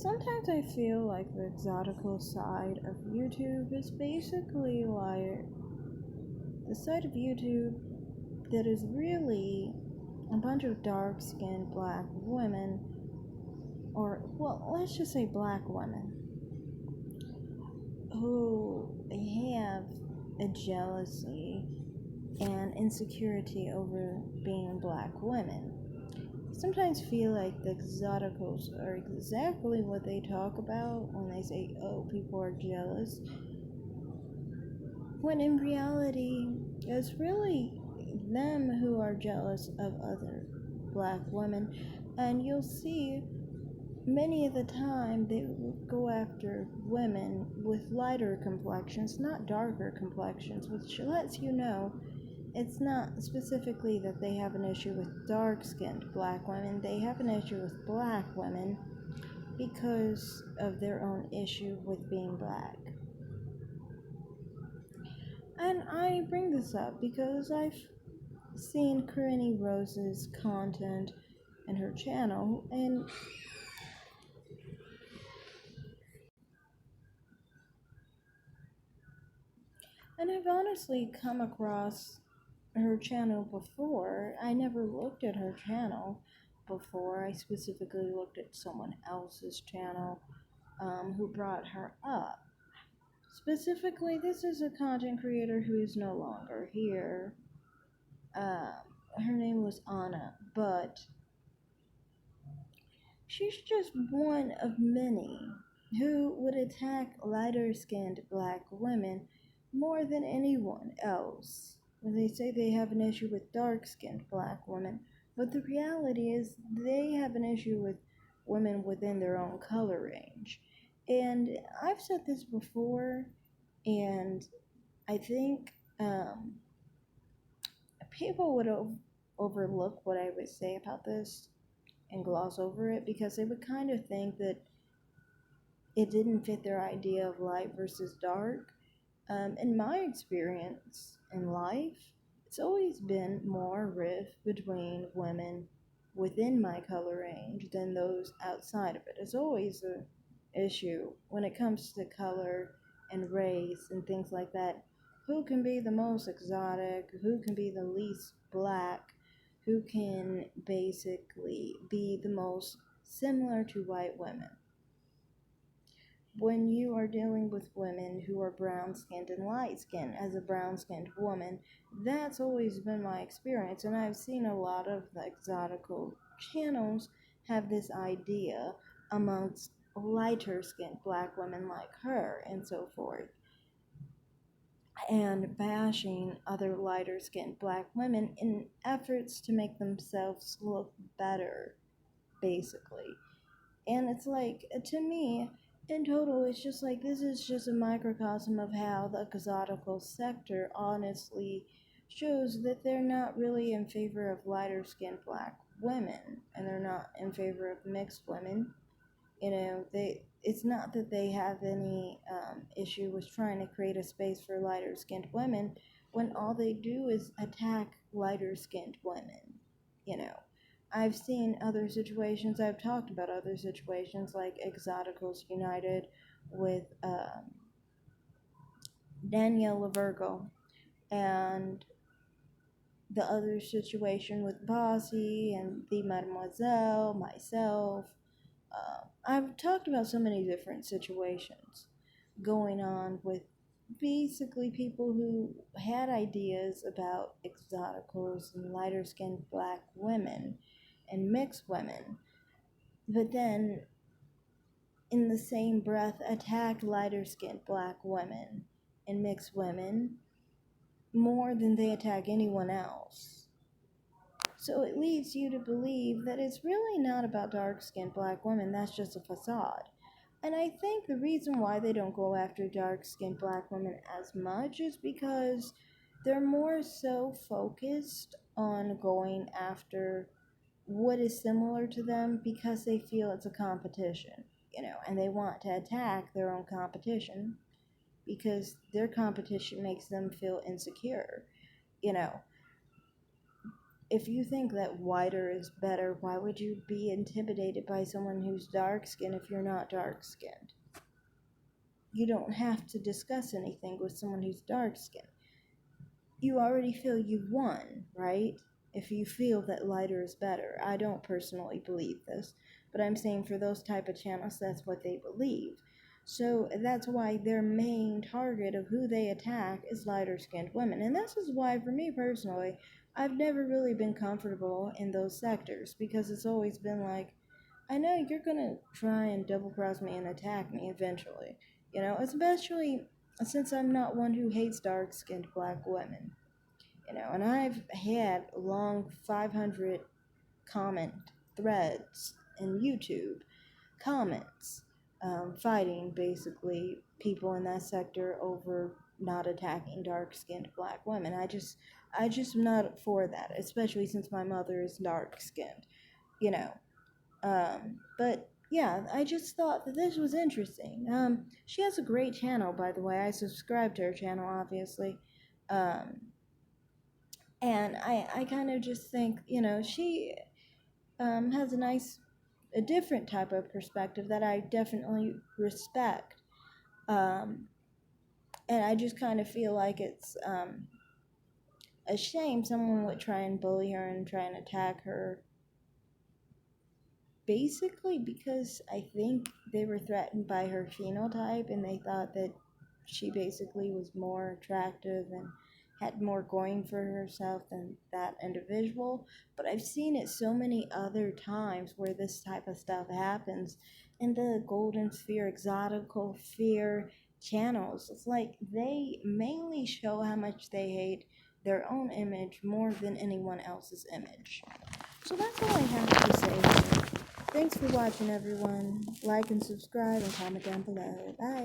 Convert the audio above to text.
Sometimes I feel like the exotical side of YouTube is basically like the side of YouTube that is really a bunch of dark skinned black women, or, well, let's just say black women, who have a jealousy and insecurity over being black women. Sometimes feel like the exoticals are exactly what they talk about when they say, oh, people are jealous, when in reality, it's really them who are jealous of other black women. And you'll see many of the time they will go after women with lighter complexions, not darker complexions, which lets you know it's not specifically that they have an issue with dark-skinned black women. They have an issue with black women because of their own issue with being black. And I bring this up because I've seen Corinne Rose's content in her channel, and I've honestly come across her channel before. I never looked at her channel before. I specifically looked at someone else's channel who brought her up. Specifically, this is a content creator who is no longer here. Her name was Anna, but she's just one of many who would attack lighter-skinned black women more than anyone else when they say they have an issue with dark-skinned black women. But the reality is they have an issue with women within their own color range. And I've said this before, and I think people would overlook what I would say about this and gloss over it because they would kind of think that it didn't fit their idea of light versus dark. In my experience in life, it's always been more rift between women within my color range than those outside of it. It's always an issue when it comes to color and race and things like that. Who can be the most exotic? Who can be the least black? Who can basically be the most similar to white women? When you are dealing with women who are brown skinned and light skinned, as a brown skinned woman, that's always been my experience. And I've seen a lot of the exotical channels have this idea amongst lighter skinned black women like her and so forth, and bashing other lighter skinned black women in efforts to make themselves look better, basically. And it's like, to me, in total, it's just like this is just a microcosm of how the exotical sector honestly shows that they're not really in favor of lighter skinned black women, and they're not in favor of mixed women. It's not that they have any issue with trying to create a space for lighter skinned women when all they do is attack lighter skinned women. You know, I've seen other situations, I've talked about other situations like Exoticals United with Danielle Lavergo, and the other situation with Bossy and the Mademoiselle, myself. I've talked about so many different situations going on with basically people who had ideas about exoticals and lighter skinned black women and mixed women, but then in the same breath attack lighter skinned black women and mixed women more than they attack anyone else. So it leads you to believe that it's really not about dark skinned black women, that's just a facade. And I think the reason why they don't go after dark skinned black women as much is because they're more so focused on going after what is similar to them because they feel it's a competition, and they want to attack their own competition because their competition makes them feel insecure. You know, if you think that whiter is better, why would you be intimidated by someone who's dark skinned if you're not dark skinned? You don't have to discuss anything with someone who's dark skinned. You already feel you've won, right? If you feel that lighter is better. I don't personally believe this, but I'm saying for those type of channels, that's what they believe. So that's why their main target of who they attack is lighter skinned women. And this is why, for me personally, I've never really been comfortable in those sectors because it's always been like, I know you're gonna try and double cross me and attack me eventually. Especially since I'm not one who hates dark skinned black women. And I've had long 500 comment threads in YouTube, comments, fighting basically people in that sector over not attacking dark skinned black women. I just am not for that, especially since my mother is dark skinned, you know. But yeah, I just thought that this was interesting. She has a great channel, by the way. I subscribe to her channel, obviously. Um, and I kind of just think, she has a different type of perspective that I definitely respect. Um, and I just kind of feel like it's a shame someone would try and bully her and try and attack her basically because I think they were threatened by her phenotype and they thought that she basically was more attractive and had more going for herself than that individual. But I've seen it so many other times where this type of stuff happens in the Golden Sphere, Exotical Sphere channels. It's like they mainly show how much they hate their own image more than anyone else's image. So that's all I have to say. Thanks for watching, everyone. Like and subscribe and comment down below. Bye.